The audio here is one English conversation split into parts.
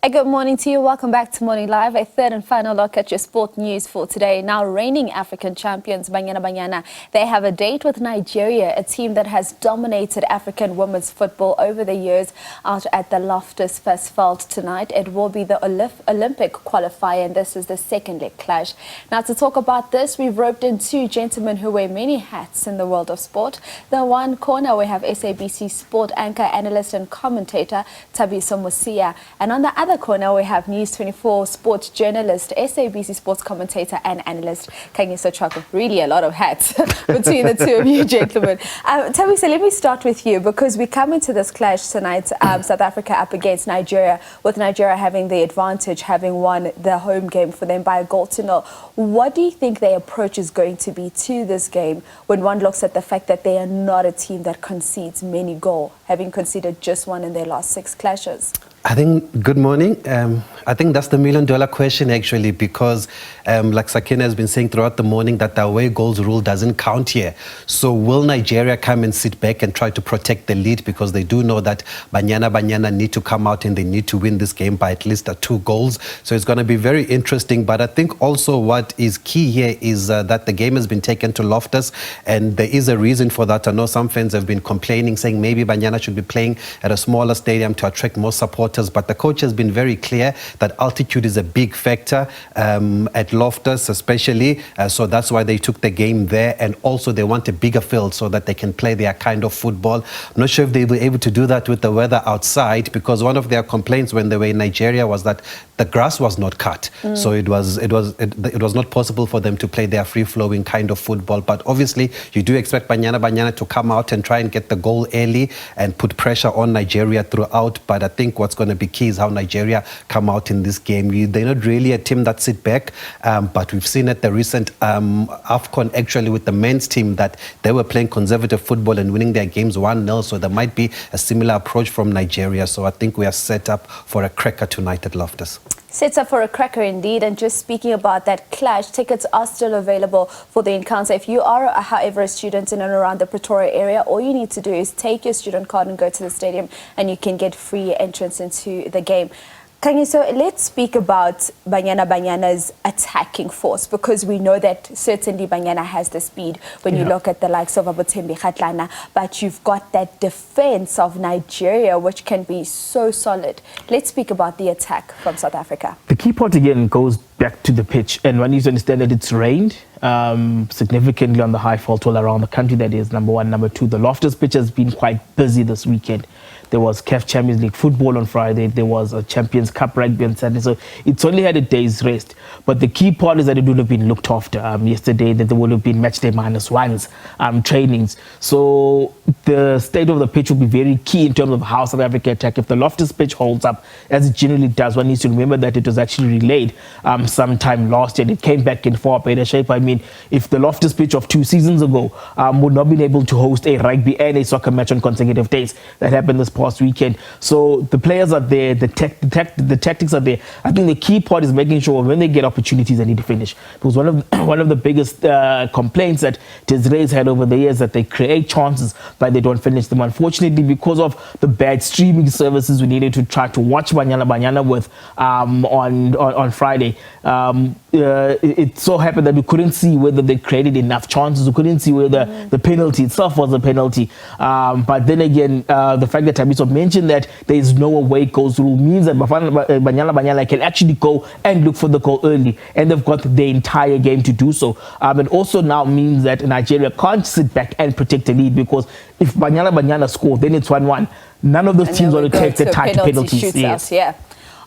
A good morning to you. Welcome back to Morning Live. A third and final look at your sport news for today. Now, reigning African champions Banyana Banyana, they have a date with Nigeria, a team that has dominated African women's football over the years, out at the Loftus Versfeld tonight. It will be the Olympic qualifier, and this is the second leg clash. Now, to talk about this, we've roped in two gentlemen who wear many hats in the world of sport. The one corner, we have SABC Sport anchor, analyst and commentator Thabiso Mosia, and on the other corner, we have News 24 sports journalist, SABC Sports commentator and analyst Khanyiso Tshwaku. Really a lot of hats between the two of you gentlemen. Thabiso, let me start with you, because we come into this clash tonight, South Africa up against Nigeria, with Nigeria having the advantage, having won the home game for them by a goal to nil. What do you think their approach is going to be to this game when one looks at the fact that they are not a team that concedes many goals, having conceded just one in their last 6 clashes? I think, good morning. I think that's the million-dollar question, actually, because like Sakina has been saying throughout the morning, that the away goals rule doesn't count here. So will Nigeria come and sit back and try to protect the lead, because they do know that Banyana Banyana need to come out and they need to win this game by at least 2 goals. So it's going to be very interesting. But I think also what is key here is that the game has been taken to Loftus, and there is a reason for that. I know some fans have been complaining, saying maybe Banyana should be playing at a smaller stadium to attract more supporters. But the coach has been very clear that altitude is a big factor at Loftus especially. So that's why they took the game there. And also they want a bigger field so that they can play their kind of football. I'm not sure if they were able to do that with the weather outside, because one of their complaints when they were in Nigeria was that the grass was not cut. So it was not possible for them to play their free-flowing kind of football. But obviously you do expect Banyana Banyana to come out and try and get the goal early and put pressure on Nigeria throughout. But I think what's going to be key is how Nigeria come out in this game. They're not really a team that sit back, but we've seen at the recent AFCON, actually, with the men's team, that they were playing conservative football and winning their games 1-0. So there might be a similar approach from Nigeria. So I think we are set up for a cracker tonight at Loftus. Sets up for a cracker indeed. And just speaking about that clash, tickets are still available for the encounter. If you are, however, a student in and around the Pretoria area, all you need to do is take your student card and go to the stadium, and you can get free entrance into the game. Khanyiso, let's speak about Banyana Banyana's attacking force, because we know that certainly Banyana has the speed when you look at the likes of Abutembi Kgatlana, but you've got that defense of Nigeria, which can be so solid. Let's speak about the attack from South Africa. The key part again goes back to the pitch, and one needs to understand that it's rained significantly on the high fault all around the country. That is number one. Number two, the Loftus pitch has been quite busy this weekend. There was CAF Champions League football on Friday. There was a Champions Cup rugby on Saturday. So it's only had a day's rest. But the key part is that it would have been looked after. Yesterday, that there would have been match day -1s trainings. So the state of the pitch will be very key in terms of how South Africa attack. If the Loftus pitch holds up, as it generally does, one needs to remember that it was actually relayed sometime last year. It came back in far better shape. I mean, if the Loftus pitch of 2 seasons ago would not been able to host a rugby and a soccer match on consecutive days, that happened this past weekend. So the players are there, the tactics are there. I think the key part is making sure when they get opportunities, they need to finish. Because one of the biggest complaints that Desiree had over the years, that they create chances but they don't finish them. Unfortunately, because of the bad streaming services we needed to try to watch Banyana Banyana with on Friday, it so happened that we couldn't see whether they created enough chances. We couldn't see whether the penalty itself was a penalty. But then again, the fact that Thabiso mentioned that there is no away goals rule means that Banyana Banyana can actually go and look for the goal early, and they've got the entire game to do so. It also now means that Nigeria can't sit back and protect the lead, because if Banyana Banyana score, then it's 1-1. None of those teams want to take the tight penalties. Yes. Yeah.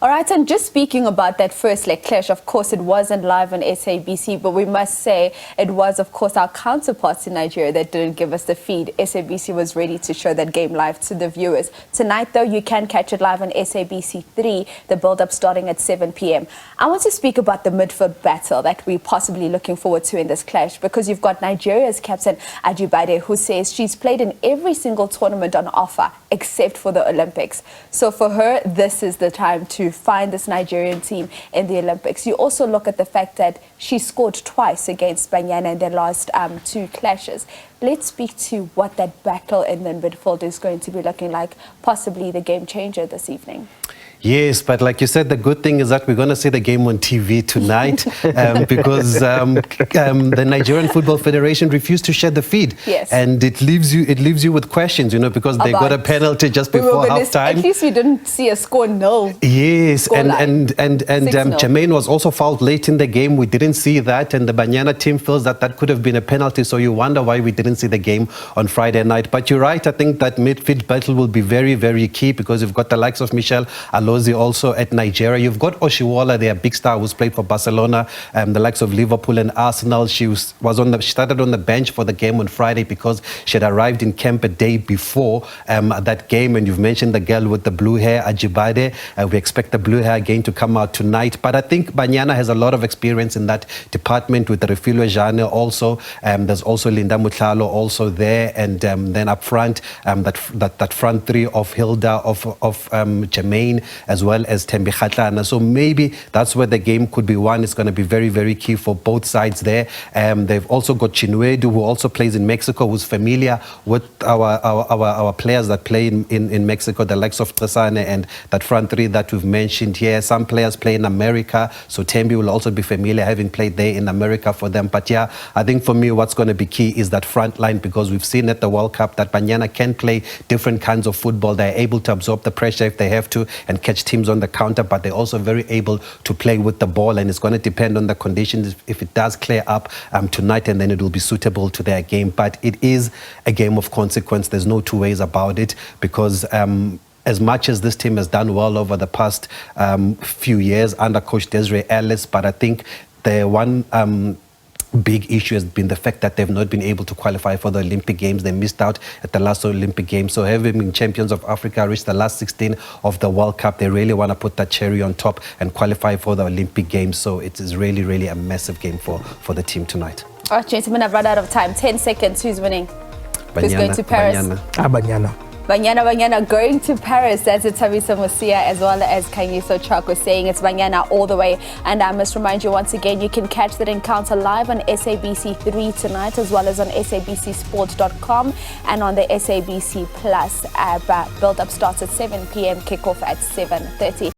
All right, and just speaking about that first leg clash, of course, it wasn't live on SABC, but we must say it was, of course, our counterparts in Nigeria that didn't give us the feed. SABC was ready to show that game live to the viewers. Tonight, though, you can catch it live on SABC 3, the build-up starting at 7 p.m. I want to speak about the midfield battle that we're possibly looking forward to in this clash, because you've got Nigeria's captain, Ajibade, who says she's played in every single tournament on offer except for the Olympics. So for her, this is the time to find this Nigerian team in the Olympics. You also look at the fact that she scored twice against Banyana in their last 2 clashes. Let's speak to what that battle in the midfield is going to be looking like, possibly the game changer this evening. Yes, but like you said, the good thing is that we're going to see the game on TV tonight because the Nigerian Football Federation refused to share the feed. Yes. And it leaves you with questions, because they got a penalty just before halftime. At least we didn't see a score nil. Yes, and 6-0. Jermaine was also fouled late in the game. We didn't see that, and the Banyana team feels that could have been a penalty. So you wonder why we didn't see the game on Friday night. But you're right. I think that midfield battle will be very, very key because you've got the likes of Michelle Alozie also at Nigeria. You've got Oshiwola, their big star, who's played for Barcelona, the likes of Liverpool and Arsenal. She started on the bench for the game on Friday because she had arrived in camp a day before that game. And you've mentioned the girl with the blue hair, Ajibade. We expect the blue hair again to come out tonight. But I think Banyana has a lot of experience in that department with the Refilwe Jane also. There's also Linda Mutlalo also there. And then up front, that front three of Hilda, of Jermaine, as well as Thembi Kgatlana. So maybe that's where the game could be won. It's going to be very, very key for both sides there. They've also got Chinwedu, who also plays in Mexico, who's familiar with our players that play in Mexico, the likes of Tresane and that front three that we've mentioned here. Some players play in America, so Thembi will also be familiar, having played there in America for them. But yeah, I think for me, what's going to be key is that front line, because we've seen at the World Cup that Banyana can play different kinds of football. They're able to absorb the pressure if they have to and catch teams on the counter, but they're also very able to play with the ball, and it's going to depend on the conditions if it does clear up tonight, and then it will be suitable to their game. But it is a game of consequence. There's no two ways about it, because as much as this team has done well over the past few years under Coach Desiree Ellis, but I think the one big issue has been the fact that they've not been able to qualify for the Olympic Games. They missed out at the last Olympic Games. So having been champions of Africa, reached the last 16 of the World Cup, they really want to put that cherry on top and qualify for the Olympic Games. So it is really, really a massive game for the team tonight. All right, gentlemen, I've run out of time. 10 seconds. Who's winning? Who's going to Paris? Banyana. Banyana Banyana going to Paris. That's it. Thabiso Mosia as well as Khanyiso Tshwaku saying it's Banyana all the way. And I must remind you once again, you can catch that encounter live on SABC 3 tonight, as well as on SABCsports.com and on the SABC Plus app. Build Up starts at 7 p.m. kickoff at 7:30.